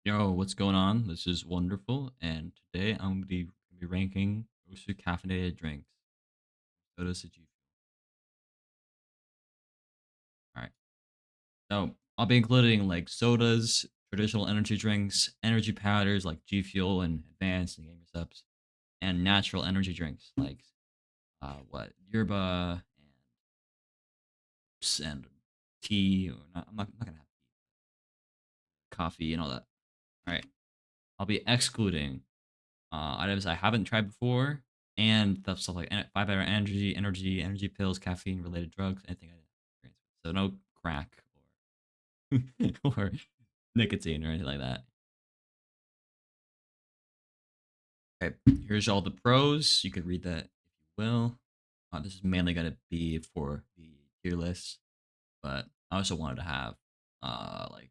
Yo, what's going on? This is wonderful, and today I'm gonna be ranking roasted caffeinated drinks. Sodas that you. All right, so I'll be including like sodas, traditional energy drinks, energy powders like G Fuel and advanced and gamer subs, and natural energy drinks like what yerba and tea. Or not, I'm not gonna have coffee and all that. All right, I'll be excluding items I haven't tried before, and stuff like 5-hour energy pills, caffeine related drugs, anything I didn't experience with. So no crack or or nicotine or anything like that. Okay, here's all the pros. You could read that if you will. This is mainly going to be for the tier list, but I also wanted to have like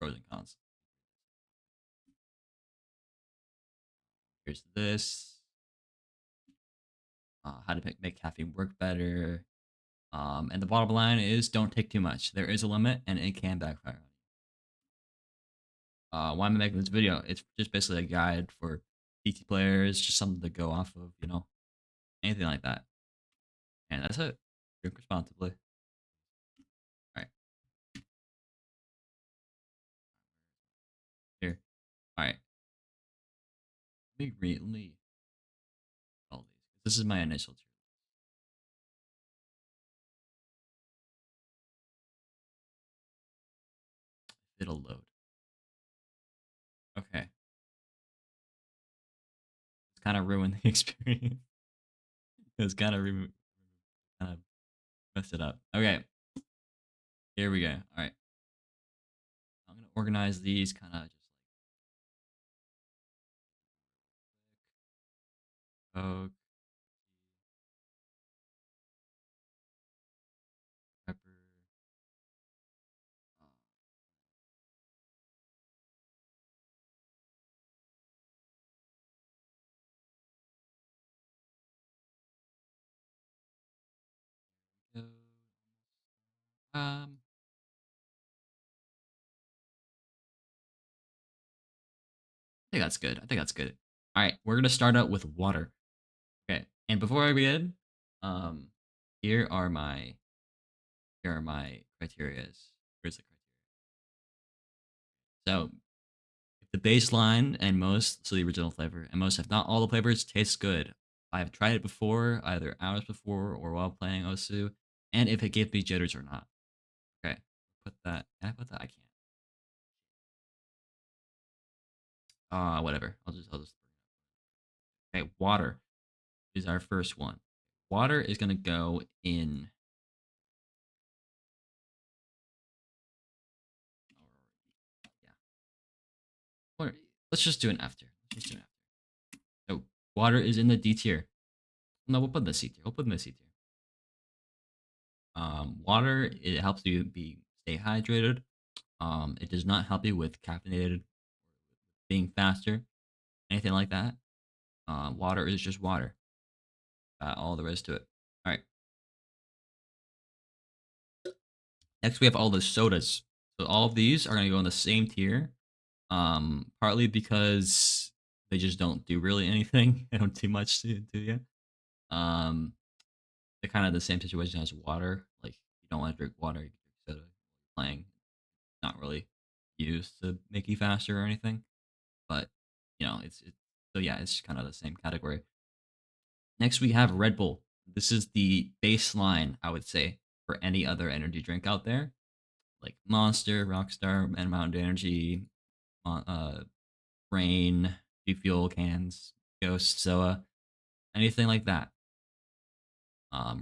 pros and cons. Here's this. How to make caffeine work better. And the bottom line is don't take too much. There is a limit and it can backfire. Why am I making this video? It's just basically a guide for PT players, just something to go off of, anything like that. And that's it. Drink responsibly. All right, here. All right, let me all these. This is my initial tier. It'll load. Okay, it's kind of ruined the experience. It's kind of messed it up. Okay, here we go. All right, I'm gonna organize these kind of just like Coke, pepper. Uh, um, I think that's good. I think that's good. All right, we're gonna start out with water. Okay, and before I begin, um, here are my here are my criterias. Here's the criteria. So, if the baseline and most, so the original flavor, and most, if not all the flavors, taste good. I've tried it before, either hours before or while playing Osu, and if it gave me jitters or not. Okay, put that. Can I put that? I can't. Whatever. I'll just. Okay, water is our first one. Water is gonna go in. Yeah. Or let's just do an F tier. Let's just do an F tier. So water is in the D tier. No, we'll put in the C tier. We'll put in the C tier. Water, it helps you stay hydrated. It does not help you with caffeinated, being faster, anything like that. Water is just water. All there is to it. All right. Next, we have all the sodas. So all of these are going to go in the same tier. Partly because they just don't do really anything. They don't do much to you. Um, they're kind of the same situation as water. Like you don't want to drink water, you can drink soda. Playing, not really used to make you faster or anything. But it's so yeah, it's kind of the same category. Next, we have Red Bull. This is the baseline, I would say, for any other energy drink out there, like Monster, Rockstar, and Mountain Energy, uh, Rain, G Fuel cans, Ghost, Soa, anything like that.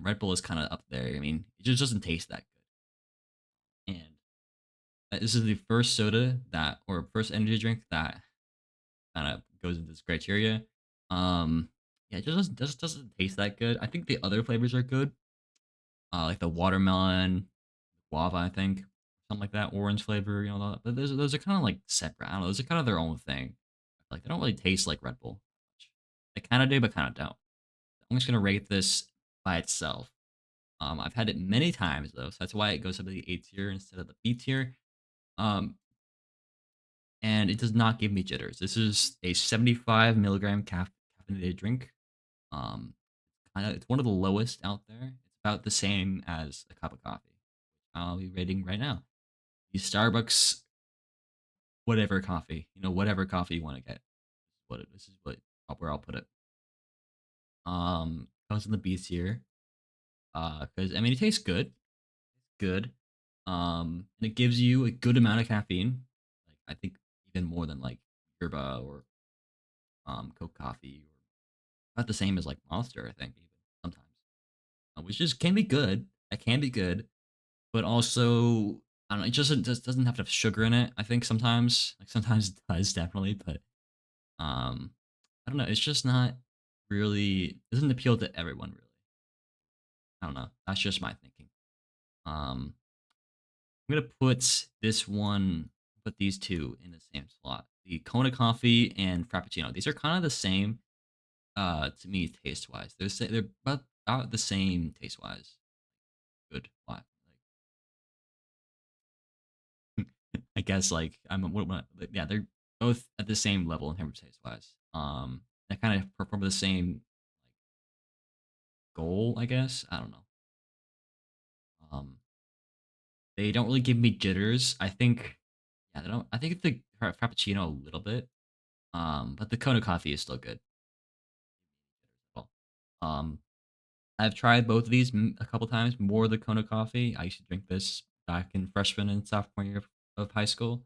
Red Bull is kind of up there. I mean, it just doesn't taste that good. And this is the first soda that, or first energy drink that kind of goes into this criteria. Um, yeah, it just doesn't taste that good. I think the other flavors are good, like the watermelon, guava, I think, something like that, orange flavor, but those are kind of like separate. I don't know. Those are kind of their own thing. Like they don't really taste like Red Bull. They kind of do, but kind of don't. I'm just gonna rate this by itself. I've had it many times though, so that's why it goes up to the A tier instead of the B tier. Um, and it does not give me jitters. This is a 75 milligram caffeinated drink. Um, it's one of the lowest out there. It's about the same as a cup of coffee. I'll be rating right now. The Starbucks, whatever coffee, whatever coffee you want to get. This is what where I'll put it. Comes in the B tier. Because I mean it tastes good. It's good. And it gives you a good amount of caffeine. Like I think even more than like yerba or Coke coffee, or about the same as like Monster. I think even sometimes, which just can be good. That can be good, but also I don't know. It just doesn't have to have sugar in it. I think sometimes, like sometimes it does definitely, but um, I don't know. It's just not really doesn't appeal to everyone really. I don't know. That's just my thinking. Um, I'm gonna put these two in the same slot. The Kona coffee and Frappuccino. These are kind of the same, to me taste wise. They're about the same taste wise. Good. Why? Like, I guess like yeah, they're both at the same level in terms of taste wise. They kind of perform the same goal, I guess. I don't know. Um, they don't really give me jitters. I think, yeah, they don't. I think the Frappuccino a little bit. But the Kona coffee is still good. Well, Um, I've tried both of these a couple times. More the Kona coffee. I used to drink this back in freshman and sophomore year of high school.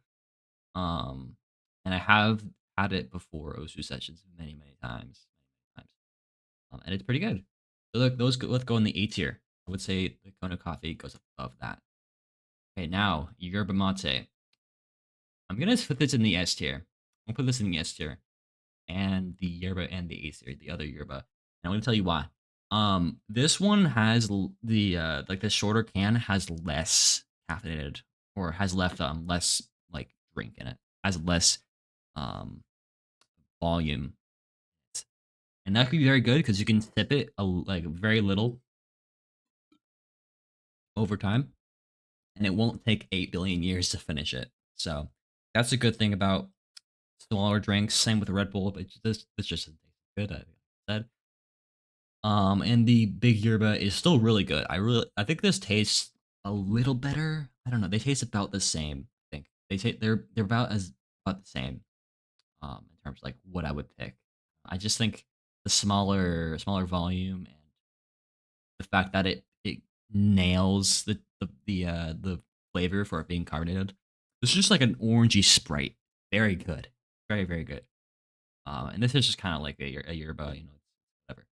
Um, and I have had it before OSU sessions many, many times, many times. And it's pretty good. So look, let's go in the A tier. I would say the Kona coffee goes above that. Okay, now yerba mate. I'm gonna put this in the S tier. I'll put this in the S tier, and the yerba and the A tier, the other yerba. And I'm gonna tell you why. This one has the like the shorter can has less caffeinated, or has left less like drink in it, has less um volume, and that could be very good because you can sip it like very little over time, and it won't take 8 billion years to finish it. So that's a good thing about smaller drinks. Same with Red Bull, but this just good. I said. And the Big Yerba is still really good. I think this tastes a little better. I don't know. They taste about the same. I think they're about the same. In terms of like what I would pick. I just think the smaller volume and the fact that it nails the flavor for it being carbonated. This is just like an orangey Sprite. Very good. Very, very good. And this is just kind of like a yerba, whatever.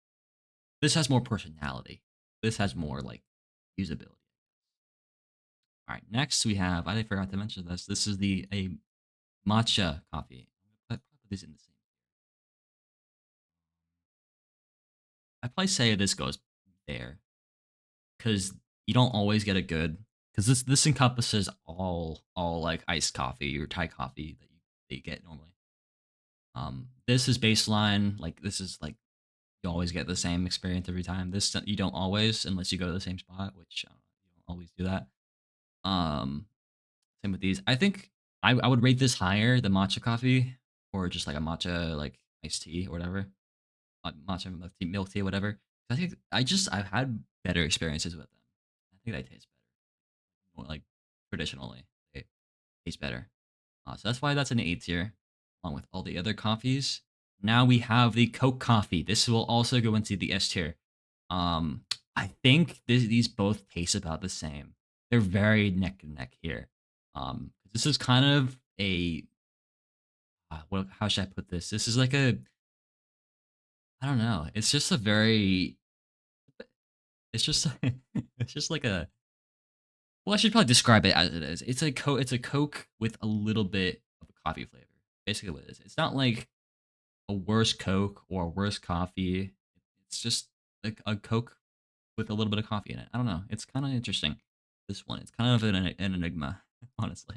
This has more personality. This has more like usability. All right, next we have. I forgot to mention this. This is the a matcha coffee. Put this in the same. I'd probably say this goes there because you don't always get a good, because this encompasses all like iced coffee or Thai coffee that you get normally. This is baseline. Like this is like you always get the same experience every time. This you don't always unless you go to the same spot, which you don't always do that. Um, Same with these. I think I would rate this higher than matcha coffee or just like a matcha like iced tea or whatever, matcha milk tea, whatever. I think I've had better experiences with them. I think they taste better, more like traditionally they taste better. So that's why that's an A tier, along with all the other coffees. Now we have the Coke coffee. This will also go into the S tier. I think these both taste about the same. They're very neck and neck here. This is kind of a how should I put this? This is like a I don't know. It's just a very it's just it's just like a well, I should probably describe it as it is. It's a Coke with a little bit of a coffee flavor. Basically what it is. It's not like a worse Coke or a worse coffee. It's just like a Coke with a little bit of coffee in it. I don't know. It's kind of interesting. This one, it's kind of an enigma, honestly.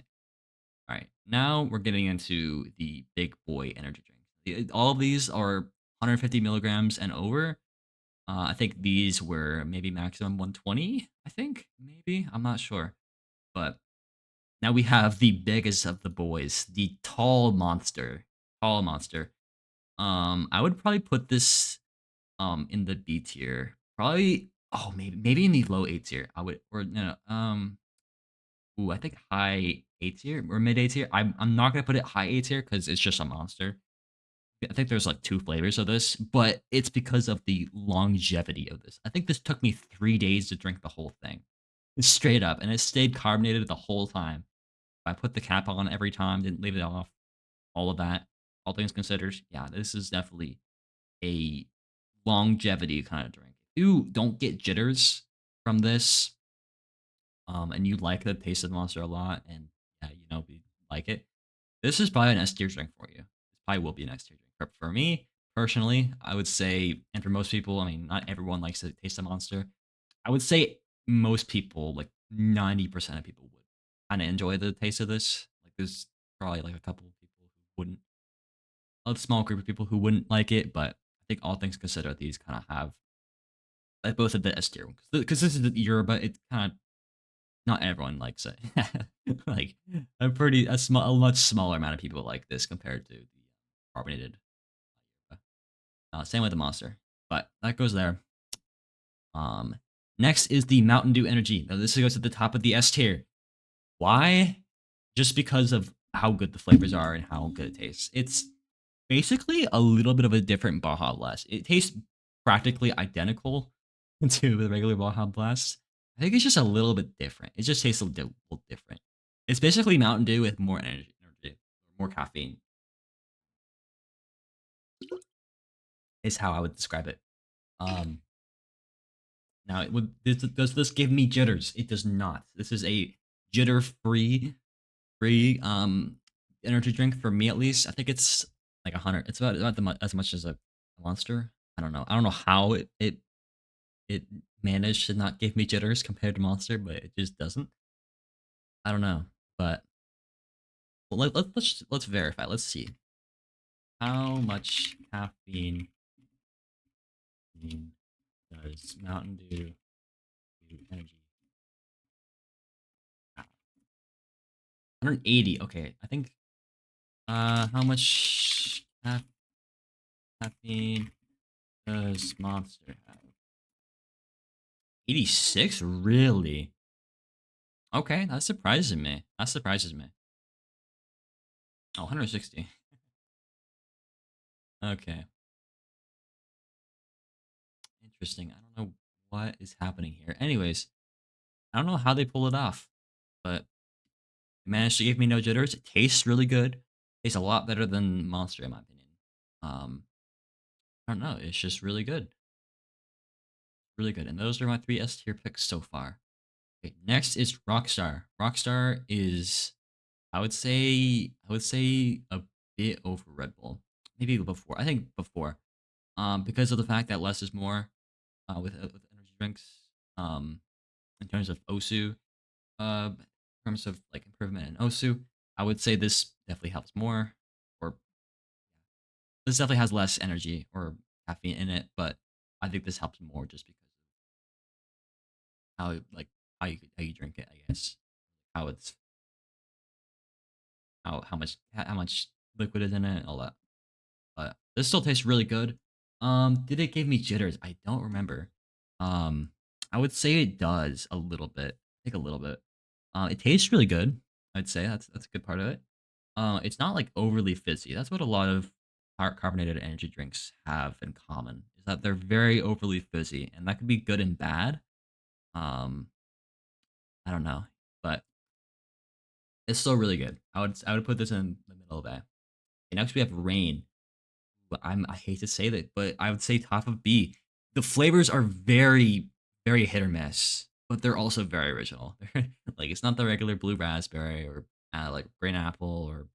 All right, now we're getting into the big boy energy drinks. All of these are 150 milligrams and over. I think these were maybe maximum 120. I think maybe I'm not sure, but Now we have the biggest of the boys, the tall monster. Tall monster. I would probably put this in the B tier. Probably maybe in the low A tier. I would or no, no ooh, I think high A tier or mid A tier. I'm not gonna put it high A tier because it's just a monster. I think there's like two flavors of this, but it's because of the longevity of this. I think this took me 3 days to drink the whole thing, straight up, and it stayed carbonated the whole time. I put the cap on every time, didn't leave it off. All of that, all things considered, yeah, this is definitely a longevity kind of drink. If you don't get jitters from this, and you like the taste of Monster a lot, and yeah, you like it, this is probably an S tier drink for you. This probably will be an S tier drink. For me personally, I would say, and for most people, I mean, not everyone likes the taste of Monster. I would say most people, like 90% of people, would kind of enjoy the taste of this. Like, there's probably like a couple of people who wouldn't, a small group of people who wouldn't like it, but I think all things considered, these kind of have both of the S tier because this is the Europe, but it kind of not everyone likes it. Like a much smaller amount of people like this compared to the carbonated. Same with the monster, but that goes there. Um, Next is the Mountain Dew Energy. Now this goes at the top of the S tier. Why? Just because of how good the flavors are and how good it tastes. It's basically a little bit of a different Baja Blast. It tastes practically identical to the regular Baja Blast. I think it's just a little bit different. It just tastes a little different. It's basically Mountain Dew with more energy, more caffeine is how I would describe it. Um, Now, does this give me jitters? It does not. This is a jitter free energy drink for me at least. I think it's like 100. It's about as much as a monster. I don't know. I don't know how it managed to not give me jitters compared to Monster, but it just doesn't. I don't know, but well, let's verify. Let's see how much caffeine does Mountain Dew energy have? 180. Okay, I think. How much caffeine does Monster have? 86? Really? Okay, that surprises me. That surprises me. Oh, 160. Okay, interesting. I don't know what is happening here. Anyways, I don't know how they pull it off, but it managed to give me no jitters. It tastes really good. Tastes a lot better than Monster, in my opinion. Um, I don't know. It's just really good. Really good. And those are my three S tier picks so far. Okay, next is Rockstar. Rockstar is I would say a bit over Red Bull. Maybe before. I think before. Because of the fact that less is more with energy drinks. In terms of OSU, in terms of like improvement in OSU, I would say this definitely helps more. Or this definitely has less energy or caffeine in it, but I think this helps more just because of how you drink it. I guess how it's how much liquid is in it, and all that. But this still tastes really good. Did it give me jitters? I don't remember. Um, I would say it does a little bit. I think a little bit. It tastes really good. I'd say that's a good part of it. It's not like overly fizzy. That's what a lot of carbonated energy drinks have in common. Is that they're very overly fizzy, and that could be good and bad. Um, I don't know, but it's still really good. I would put this in the middle of that. Okay, next we have Rain. I hate to say that, but I would say top of B. The flavors are very, very hit or miss, but they're also very original. Like it's not the regular blue raspberry or like green apple or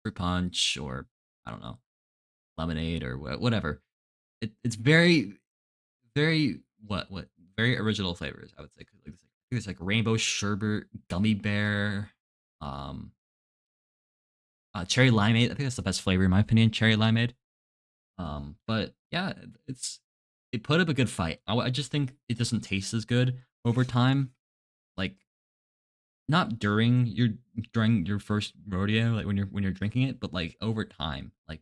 fruit punch or I don't know lemonade or whatever. It's very, very what very original flavors. I would say 'cause, like, I think it's like rainbow sherbet, gummy bear, um, cherry limeade. I think that's the best flavor in my opinion. Cherry limeade. But yeah, it put up a good fight. I just think it doesn't taste as good over time. Like not during your first rodeo, like when you're drinking it, but like over time, like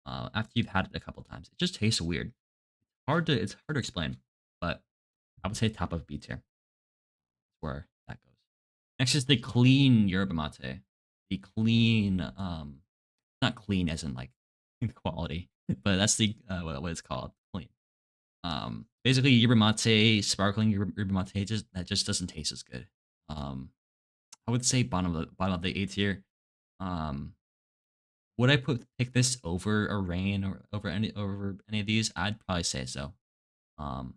after you've had it a couple times, it just tastes weird. It's hard to explain, but I would say top of B tier where that goes. Next is the clean yerba mate. The clean, not clean as in like quality, but that's the what it's called, clean. Basically yerba mate, sparkling yerba mate, just that just doesn't taste as good. Um, I would say bottom of the A tier. Um, would I pick this over a rain or over any of these? I'd probably say so. Um,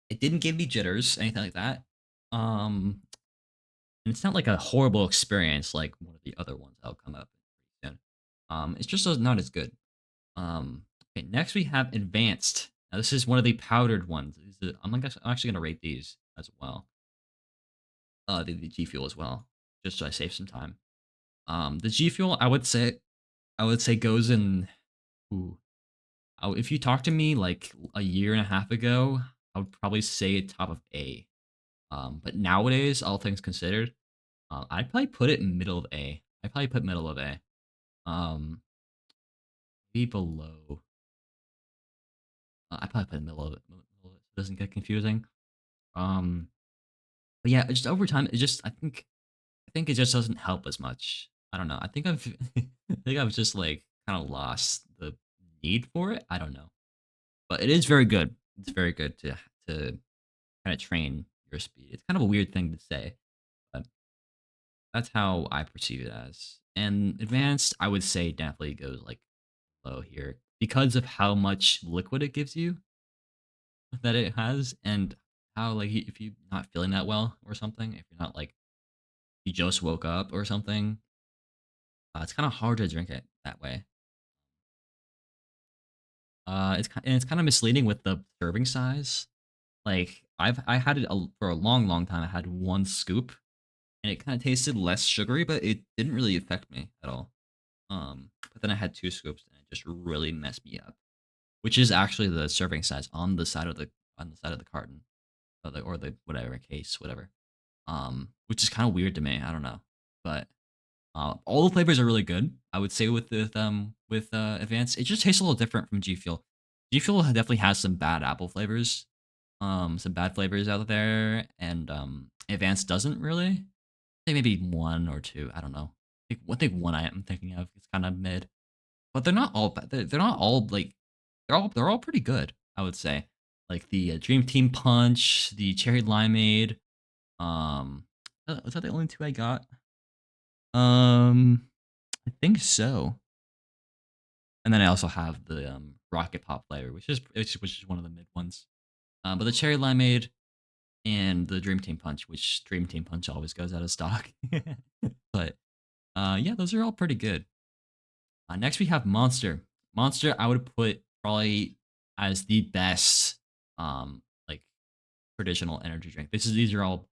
it didn't give me jitters, anything like that. Um, and it's not like a horrible experience like one of the other ones that'll come up soon. It's just not as good. Okay, next we have advanced. Now this is one of the powdered ones. I'm actually gonna rate these as well. The G Fuel as well, just so I save some time. The G Fuel, I would say goes in. Ooh, if you talked to me like a year and a half ago, I would probably say top of A. But nowadays, all things considered, I'd probably put it in middle of A. I probably put middle of A. Um, Be below. I probably put in middle of it. Middle of it so it doesn't get confusing. Um, but yeah, just over time, I think it just doesn't help as much. I don't know. I think I think I've just like kind of lost the need for it. I don't know, but it is very good. It's very good to kind of train your speed. It's kind of a weird thing to say, but that's how I perceive it as. And advanced, I would say definitely goes like low here because of how much liquid it gives you that it has, and how like if you're not feeling that well or something, if you're not like you just woke up or something, it's kind of hard to drink it that way. It's kind of misleading with the serving size. Like I had it for a long time. I had one scoop, and it kind of tasted less sugary, but it didn't really affect me at all. But then I had two scoops, and it just really messed me up. Which is actually the serving size on the side of the carton, or the whatever case, whatever. Which is kind of weird to me. I don't know, but all the flavors are really good. I would say with Advance, it just tastes a little different from G Fuel. G Fuel definitely has some bad apple flavors, some bad flavors out there, and Advance doesn't really. I think maybe one or two. I don't know. I think one I am thinking of is kind of mid, but they're not all bad. They're not all like they're all pretty good. I would say like the Dream Team Punch, the Cherry Limeade. Um, was that the only two I got? I think so. And then I also have the Rocket Pop flavor, which is one of the mid ones. But the Cherry Limeade and the Dream Team Punch, which Dream Team Punch always goes out of stock. But yeah, those are all pretty good. Next we have Monster. Monster, I would put probably as the best like traditional energy drink. These are all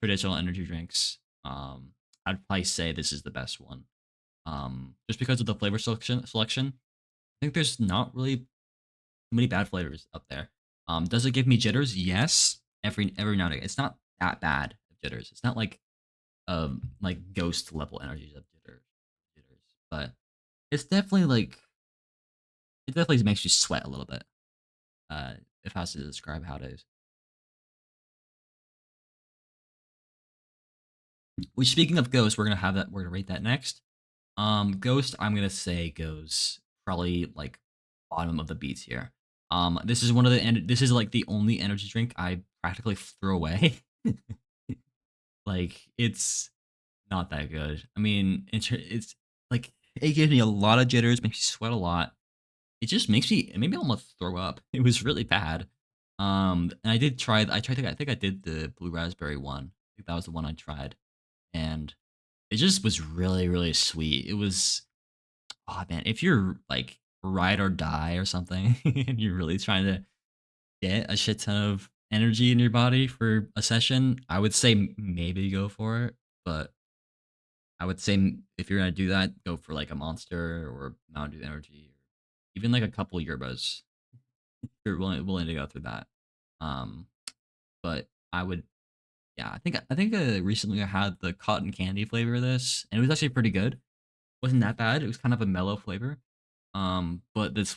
traditional energy drinks. I'd probably say this is the best one. Just because of the flavor selection. I think there's not really too many bad flavors up there. Does it give me jitters? Yes. Every now and again. It's not that bad of jitters. It's not like ghost level energies of jitters. But it's definitely like it definitely makes you sweat a little bit. If I was to describe how it is. Which speaking of ghost, we're gonna rate that next. Ghost, I'm gonna say goes probably like bottom of the beats here. This is one of the this is like the only energy drink I practically threw away. Like it's not that good. I mean, it's like it gives me a lot of jitters, makes me sweat a lot. It just makes me it made me almost throw up. It was really bad. And I think I did the blue raspberry one. I think that was the one I tried, and it just was really sweet. It was oh man, if you're like ride or die or something, and you're really trying to get a shit ton of energy in your body for a session, I would say maybe go for it. But I would say if you're gonna do that, go for like a Monster or Mountain Dew Energy, or even like a couple yerbas. If you're willing to go through that. Um, but I would Yeah, I think recently I had the cotton candy flavor of this, and it was actually pretty good. Wasn't that bad. It was kind of a mellow flavor. But this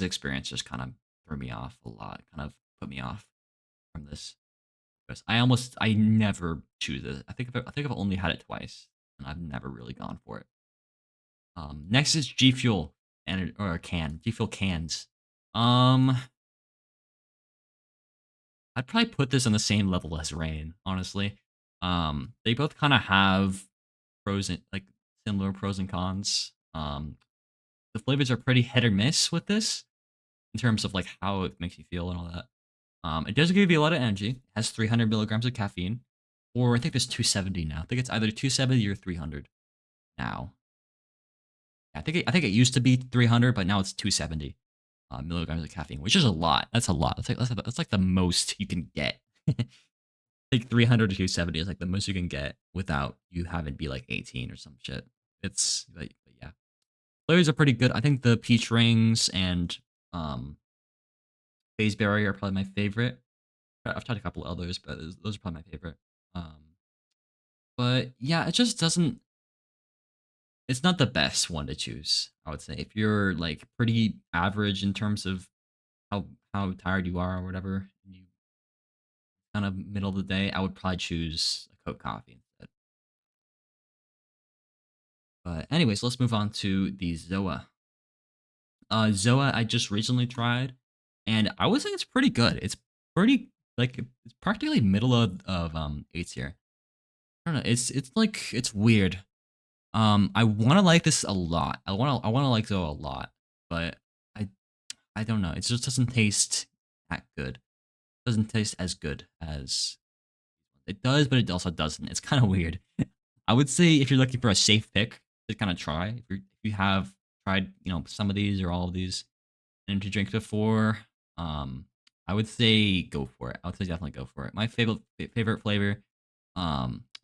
experience just kind of threw me off a lot. Kind of put me off from this. Because I never choose it. I think I've only had it twice, and I've never really gone for it. Next is G Fuel or a can G Fuel cans. Um, I'd probably put this on the same level as Rain, honestly. They both kind of have pros and like similar pros and cons. The flavors are pretty hit or miss with this in terms of like how it makes you feel and all that. It does give you a lot of energy. It has 300 milligrams of caffeine, or I think there's 270 now. I think it's either 270 or 300 now. I think it used to be 300, but now it's 270 milligrams of caffeine, which is a lot. That's a lot. That's like the most you can get. Like 300 to 270 is like the most you can get without you having to be like 18 or some shit. It's like, yeah, flavors are pretty good. I think the peach rings and um phase berry are probably my favorite. I've tried a couple others, but those are probably my favorite. Um, but yeah, it just doesn't. It's not the best one to choose. I would say if you're like pretty average in terms of how tired you are or whatever, you kind of middle of the day, I would probably choose a Coke coffee instead. But anyways, let's move on to the Zoa. Zoa, I just recently tried, and I would say it's pretty good. It's pretty like it's practically middle of eights here. I don't know. It's like it's weird. I want to like this a lot. I want to like Zoa a lot, but I I don't know. It just doesn't taste that good. It doesn't taste as good as it does, but it also doesn't. It's kind of weird. I would say if you're looking for a safe pick to kind of try, if you have tried, some of these or all of these energy drinks before, I would say go for it. I would say definitely go for it. My favorite flavor,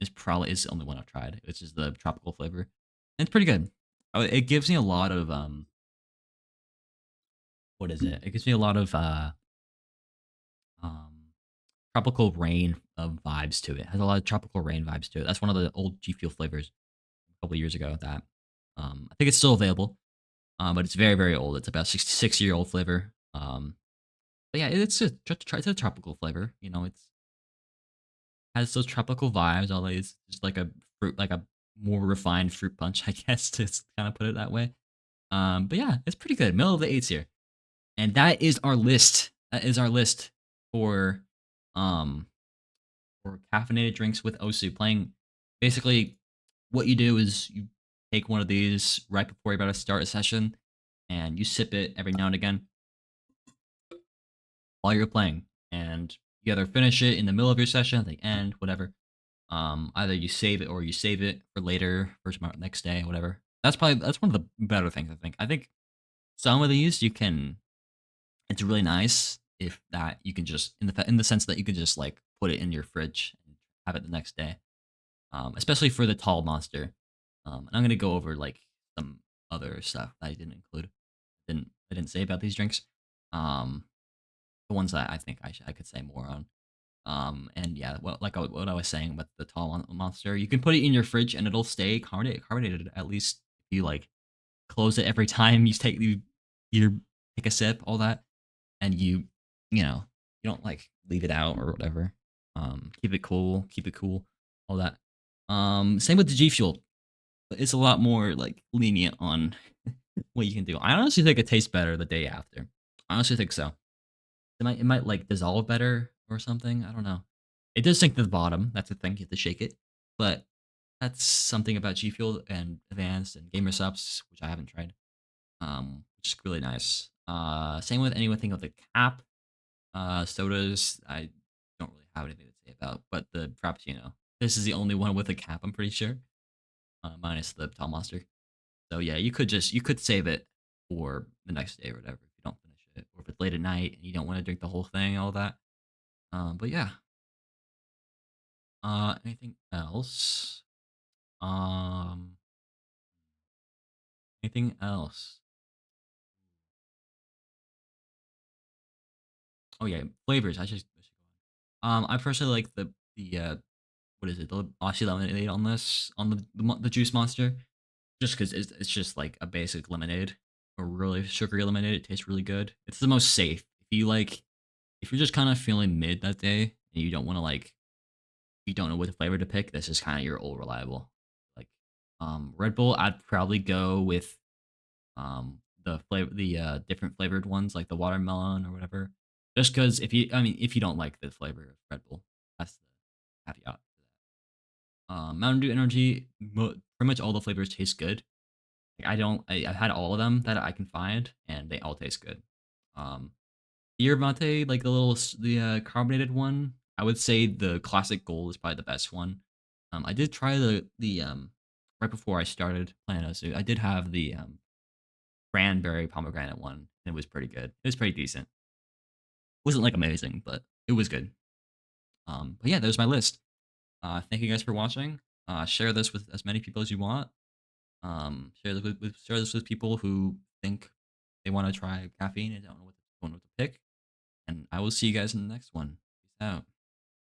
is the only one I've tried, which is the tropical flavor. And it's pretty good. It gives me a lot of what is it? It gives me a lot of um tropical rain vibes to it. It has a lot of tropical rain vibes to it. That's one of the old G Fuel flavors a couple years ago. That I think it's still available, but it's very very old. It's about 6 year old flavor. But yeah, it's a tropical flavor. It's has those tropical vibes. Although it's just like a fruit, like a more refined fruit punch, I guess, to kind of put it that way. But yeah, it's pretty good. Middle of the eights here, and that is our list. That is our list for um caffeinated drinks with Osu. Playing basically, what you do is you take one of these right before you're about to start a session, and you sip it every now and again while you're playing, and you either finish it in the middle of your session, at the end, whatever. Either you save it or you save it for later, for tomorrow, next day, whatever. That's one of the better things. I think some of these you can. It's really nice if that you can just in the sense that you can just like put it in your fridge and have it the next day. Especially for the tall monster. And I'm gonna go over like some other stuff that I didn't include. I didn't say about these drinks. Um, the ones that I think I could say more on. And yeah, what I was saying about the tall monster, you can put it in your fridge and it'll stay carbonated at least if you like close it every time you take a sip, all that, and you don't like leave it out or whatever. Keep it cool, all that. Same with the G Fuel. It's a lot more like lenient on what you can do. I honestly think it tastes better the day after. I honestly think so. It might like dissolve better or something. I don't know. It does sink to the bottom. That's the thing. You have to shake it. But that's something about G Fuel and Advanced and Gamer Subs, which I haven't tried. Which is really nice. Same with anything with the cap. Sodas, I don't really have anything to say about. But the Frappuccino, this is the only one with a cap. I'm pretty sure, minus the Tall Monster. So yeah, you could save it for the next day or whatever if you don't finish it, or if it's late at night and you don't want to drink the whole thing, all that. But yeah. Anything else? Um, anything else? Oh yeah, flavors. I should go on. I personally like the the what is it? The Aussie lemonade on this on the juice monster, just because it's just like a basic lemonade, a really sugary lemonade. It tastes really good. It's the most safe. If you're just kind of feeling mid that day and you don't want to like you don't know what flavor to pick, this is kind of your old reliable. Like Red Bull, I'd probably go with the different flavored ones like the watermelon or whatever. Just because if you don't like the flavor of Red Bull, that's the caveat. Mountain Dew Energy, pretty much all the flavors taste good. Like, I've had all of them that I can find, and they all taste good. Um, Yerba mate, like the carbonated one, I would say the classic gold is probably the best one. I did try the right before I started playing Osu. I did have the cranberry pomegranate one. And it was pretty good. It was pretty decent. Wasn't like amazing, but it was good. But yeah, there's my list. Thank you guys for watching. Share this with as many people as you want. Share this with people who think they want to try caffeine and don't know what to pick. And I will see you guys in the next one. Peace out.